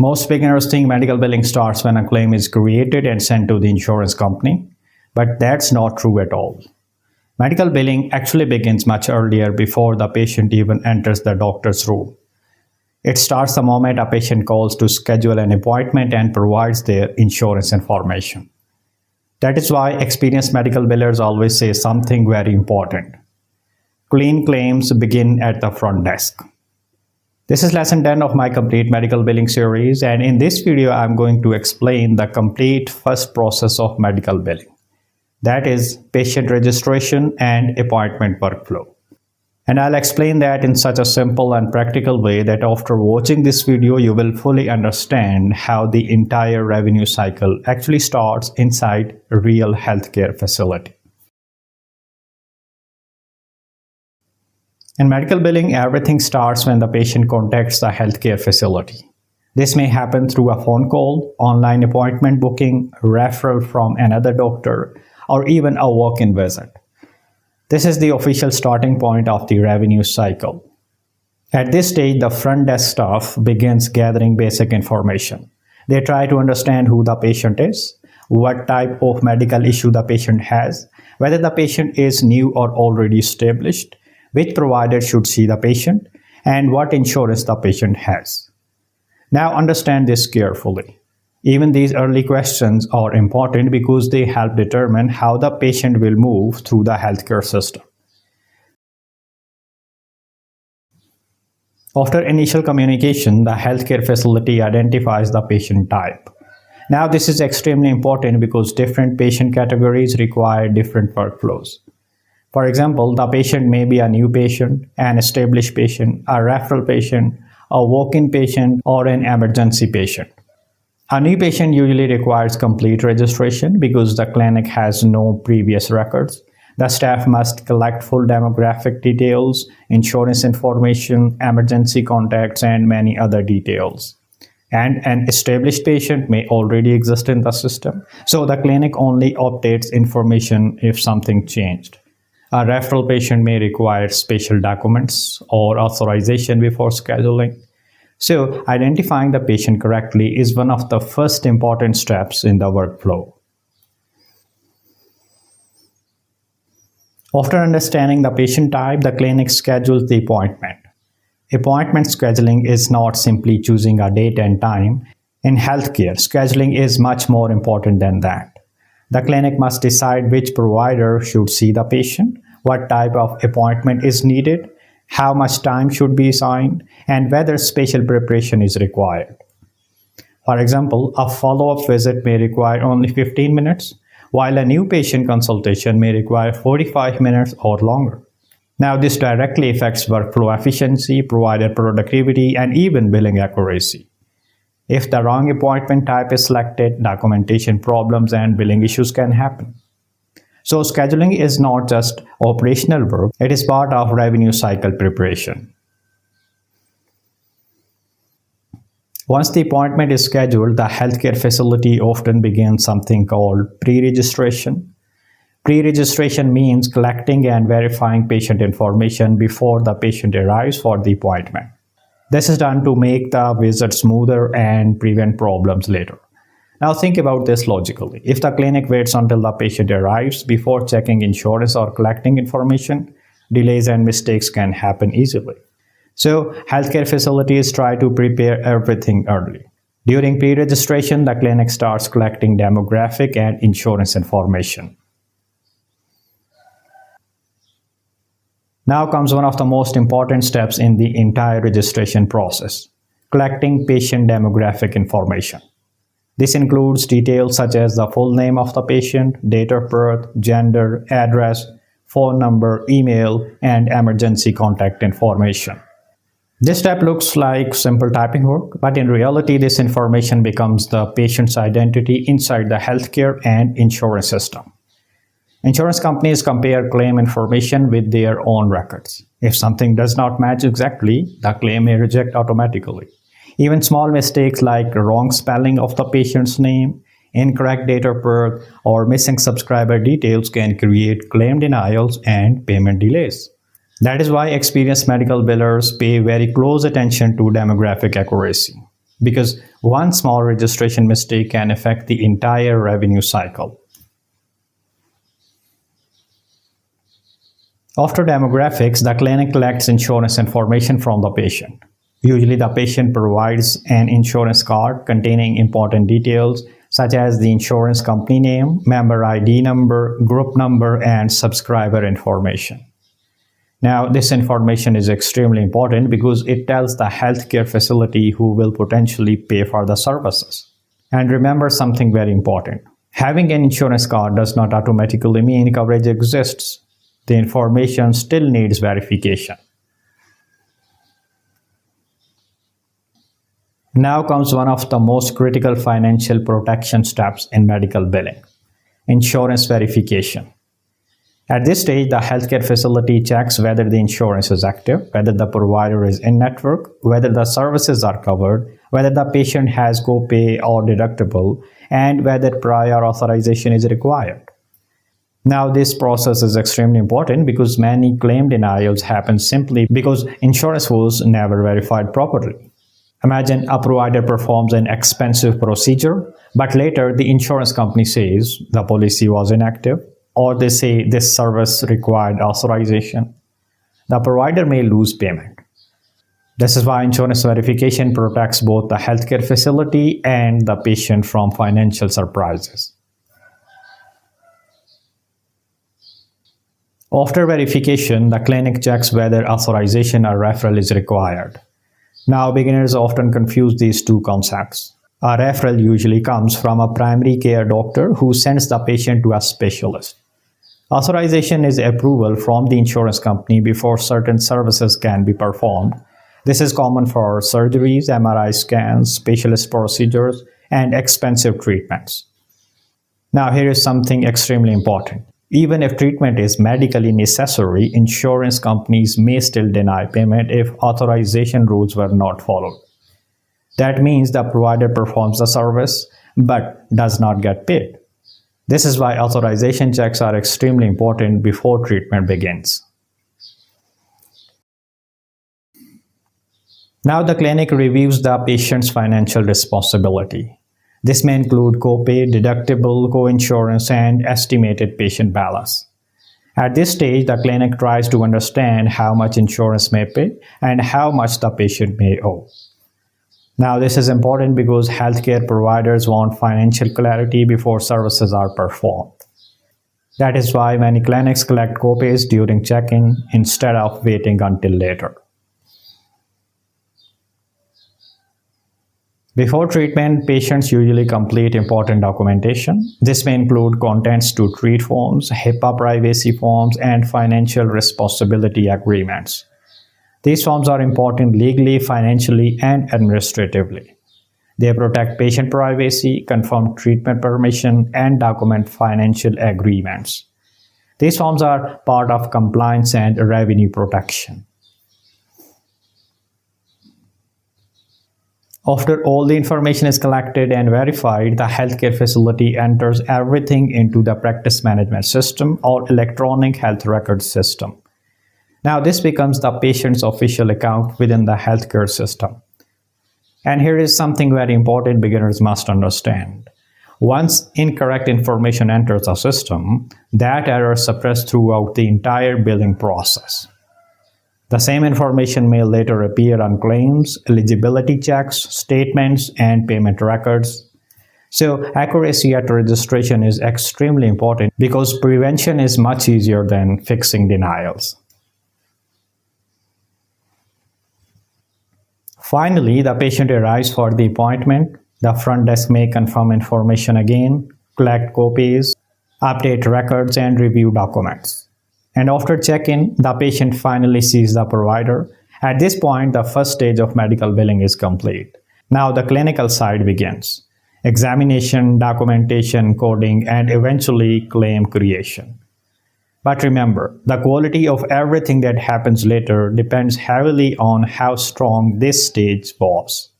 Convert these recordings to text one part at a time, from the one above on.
Most beginners think medical billing starts when a claim is created and sent to the insurance company, but that's not true at all. Medical billing actually begins much earlier, before the patient even enters the doctor's room. It starts the moment a patient calls to schedule an appointment and provides their insurance information. That is why experienced medical billers always say something very important. Clean claims begin at the front desk. This is lesson 10 of my complete medical billing series, and in this video I'm going to explain the complete first process of medical billing. That is patient registration and appointment workflow. And I'll explain that in such a simple and practical way that after watching this video you will fully understand how the entire revenue cycle actually starts inside a real healthcare facility. In medical billing, everything starts when the patient contacts the healthcare facility. This may happen through a phone call, online appointment booking, referral from another doctor, or even a walk-in visit. This is the official starting point of the revenue cycle. At this stage, the front desk staff begins gathering basic information. They try to understand who the patient is, what type of medical issue the patient has, whether the patient is new or already established, which provider should see the patient, and what insurance the patient has. Now understand this carefully. Even these early questions are important because they help determine how the patient will move through the healthcare system. After initial communication, the healthcare facility identifies the patient type. Now this is extremely important because different patient categories require different workflows. For example, the patient may be a new patient, an established patient, a referral patient, a walk-in patient, or an emergency patient. A new patient usually requires complete registration because the clinic has no previous records. The staff must collect full demographic details, insurance information, emergency contacts, and many other details. And an established patient may already exist in the system, so the clinic only updates information if something changed. A referral patient may require special documents or authorization before scheduling. So, identifying the patient correctly is one of the first important steps in the workflow. After understanding the patient type, the clinic schedules the appointment. Appointment scheduling is not simply choosing a date and time. In healthcare, scheduling is much more important than that. The clinic must decide which provider should see the patient, what type of appointment is needed, how much time should be assigned, and whether special preparation is required. For example, a follow-up visit may require only 15 minutes, while a new patient consultation may require 45 minutes or longer. Now, this directly affects workflow efficiency, provider productivity, and even billing accuracy. If the wrong appointment type is selected, documentation problems and billing issues can happen. So scheduling is not just operational work, it is part of revenue cycle preparation. Once the appointment is scheduled, the healthcare facility often begins something called pre-registration. Pre-registration means collecting and verifying patient information before the patient arrives for the appointment. This is done to make the visit smoother and prevent problems later. Now think about this logically. If the clinic waits until the patient arrives before checking insurance or collecting information, delays and mistakes can happen easily. So, healthcare facilities try to prepare everything early. During pre-registration, the clinic starts collecting demographic and insurance information. Now comes one of the most important steps in the entire registration process, collecting patient demographic information. This includes details such as the full name of the patient, date of birth, gender, address, phone number, email, and emergency contact information. This step looks like simple typing work, but in reality, this information becomes the patient's identity inside the healthcare and insurance system. Insurance companies compare claim information with their own records. If something does not match exactly, the claim may reject automatically. Even small mistakes like wrong spelling of the patient's name, incorrect date of birth, or missing subscriber details can create claim denials and payment delays. That is why experienced medical billers pay very close attention to demographic accuracy. Because One small registration mistake can affect the entire revenue cycle. After demographics, the clinic collects insurance information from the patient. Usually, the patient provides an insurance card containing important details such as the insurance company name, member ID number, group number, and subscriber information. Now, this information is extremely important because it tells the healthcare facility who will potentially pay for the services. And remember something very important. Having an insurance card does not automatically mean coverage exists. The information still needs verification. Now comes one of the most critical financial protection steps in medical billing: insurance verification. At this stage, the healthcare facility checks whether the insurance is active, whether the provider is in network, whether the services are covered, whether the patient has copay or deductible, and whether prior authorization is required. Now, this process is extremely important because many claim denials happen simply because insurance was never verified properly. Imagine a provider performs an expensive procedure, but later the insurance company says the policy was inactive, or they say this service required authorization. The provider may lose payment. This is why insurance verification protects both the healthcare facility and the patient from financial surprises. After verification, the clinic checks whether authorization or referral is required. Now, beginners often confuse these two concepts. A referral usually comes from a primary care doctor who sends the patient to a specialist. Authorization is approval from the insurance company before certain services can be performed. This is common for surgeries, MRI scans, specialist procedures, and expensive treatments. Now, here is something extremely important. Even if treatment is medically necessary, insurance companies may still deny payment if authorization rules were not followed. That means the provider performs the service but does not get paid. This is why authorization checks are extremely important before treatment begins. Now, the clinic reviews the patient's financial responsibility. This may include copay, deductible, coinsurance, and estimated patient balance. At this stage, the clinic tries to understand how much insurance may pay and how much the patient may owe. Now, this is important because healthcare providers want financial clarity before services are performed. That is why many clinics collect copays during check-in instead of waiting until later. Before treatment, patients usually complete important documentation. This may include contents to treat forms, HIPAA privacy forms, and financial responsibility agreements. These forms are important legally, financially, and administratively. They protect patient privacy, confirm treatment permission, and document financial agreements. These forms are part of compliance and revenue protection. After all the information is collected and verified, the healthcare facility enters everything into the practice management system or electronic health record system. Now, this becomes the patient's official account within the healthcare system. And here is something very important beginners must understand. Once incorrect information enters the system, that error suppresses throughout the entire billing process. The same information may later appear on claims, eligibility checks, statements, and payment records. So, accuracy at registration is extremely important because prevention is much easier than fixing denials. Finally, the patient arrives for the appointment. The front desk may confirm information again, collect copies, update records, and review documents. And after check-in, the patient finally sees the provider. At this point, the first stage of medical billing is complete. Now the clinical side begins: examination, documentation, coding, and eventually claim creation. But remember, the quality of everything that happens later depends heavily on how strong this stage was.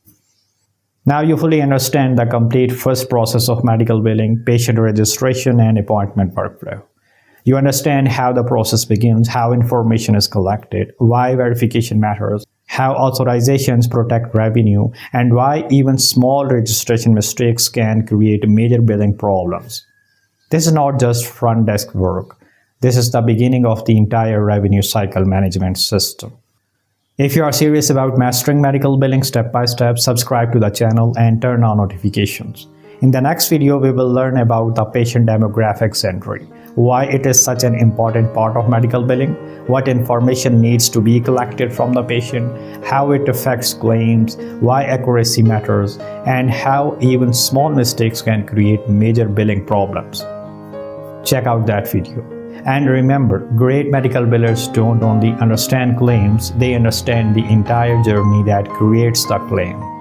Now you fully understand the complete first process of medical billing, patient registration, and appointment workflow. You understand how the process begins, how information is collected, why verification matters, how authorizations protect revenue, and why even small registration mistakes can create major billing problems. This is not just front desk work. This is the beginning of the entire revenue cycle management system. If you are serious about mastering medical billing step by step, subscribe to the channel and turn on notifications. In the next video, we will learn about the patient demographics entry, why it is such an important part of medical billing, what information needs to be collected from the patient, how it affects claims, why accuracy matters, and how even small mistakes can create major billing problems. Check out that video. And remember, great medical billers don't only understand claims, they understand the entire journey that creates the claim.